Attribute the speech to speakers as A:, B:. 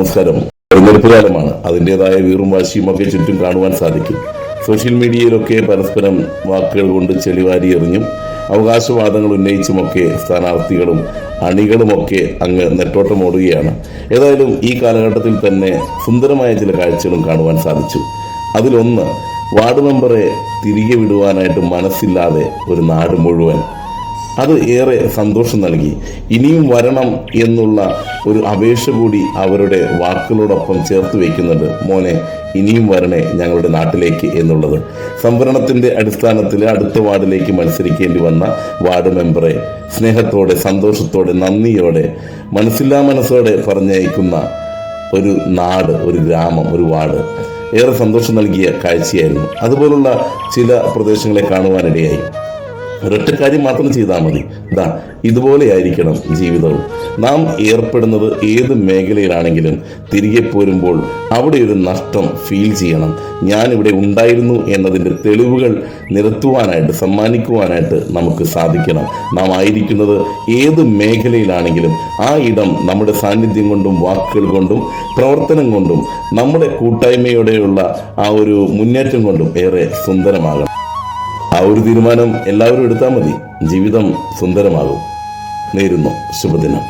A: നമസ്കാരം. തെരഞ്ഞെടുപ്പ് കാലമാണ്. അതിൻ്റെതായ വീറും വാശിയും ഒക്കെ ചുറ്റും കാണുവാൻ സാധിക്കും. സോഷ്യൽ മീഡിയയിലൊക്കെ പരസ്പരം വാക്കുകൾ കൊണ്ട് ചെളിവാരി എറിഞ്ഞും അവകാശവാദങ്ങൾ ഉന്നയിച്ചുമൊക്കെ സ്ഥാനാർത്ഥികളും അണികളുമൊക്കെ അങ്ങ് നെട്ടോട്ടമോടുകയാണ്. ഏതായാലും ഈ കാലഘട്ടത്തിൽ തന്നെ സുന്ദരമായ ചില കാഴ്ചകളും കാണുവാൻ സാധിച്ചു. അതിലൊന്ന്, വാർഡ് മെമ്പറെ തിരികെ വിടുവാനായിട്ട് മനസ്സില്ലാതെ ഒരു നാട് മുഴുവൻ. അത് ഏറെ സന്തോഷം നൽകി. ഇനിയും വരണം എന്നുള്ള ഒരു അപേക്ഷ കൂടി അവരുടെ വാക്കുകളോടൊപ്പം ചേർത്ത് വയ്ക്കുന്നുണ്ട്. മോനെ, ഇനിയും വരണേ ഞങ്ങളുടെ നാട്ടിലേക്ക് എന്നുള്ളത്. സംവരണത്തിന്റെ അടിസ്ഥാനത്തിൽ അടുത്ത വാർഡിലേക്ക് മത്സരിക്കേണ്ടി വന്ന വാർഡ് മെമ്പറെ സ്നേഹത്തോടെ, സന്തോഷത്തോടെ, നന്ദിയോടെ, മനസ്സോടെ പറഞ്ഞയക്കുന്ന ഒരു നാട്, ഒരു ഗ്രാമം, ഒരു വാർഡ് ഏറെ സന്തോഷം നൽകിയ കാഴ്ചയായിരുന്നു. അതുപോലുള്ള ചില പ്രദേശങ്ങളെ കാണുവാനിടയായി. ഒരൊറ്റ കാര്യം മാത്രം ചെയ്താൽ മതി. ഇതുപോലെയായിരിക്കണം ജീവിതവും. നാം ഏർപ്പെടുന്നത് ഏത് മേഖലയിലാണെങ്കിലും തിരികെ പോരുമ്പോൾ അവിടെ ഒരു നഷ്ടം ഫീൽ ചെയ്യണം. ഞാനിവിടെ ഉണ്ടായിരുന്നു എന്നതിൻ്റെ തെളിവുകൾ നിരത്തുവാനായിട്ട്, സമ്മാനിക്കുവാനായിട്ട് നമുക്ക് സാധിക്കണം. നാം ആയിരിക്കുന്നത് ഏത് മേഖലയിലാണെങ്കിലും ആ ഇടം നമ്മുടെ സാന്നിധ്യം കൊണ്ടും വാക്കുകൾ കൊണ്ടും പ്രവർത്തനം കൊണ്ടും നമ്മുടെ കൂട്ടായ്മയോടെയുള്ള ആ ഒരു മുന്നേറ്റം കൊണ്ടും ഏറെ സുന്ദരമാകണം. ആ ഒരു തീരുമാനം എല്ലാവരും എടുത്താൽ മതി. ജീവിതം സുന്ദരമാകും. നേരുന്നു. ശുഭദിനം.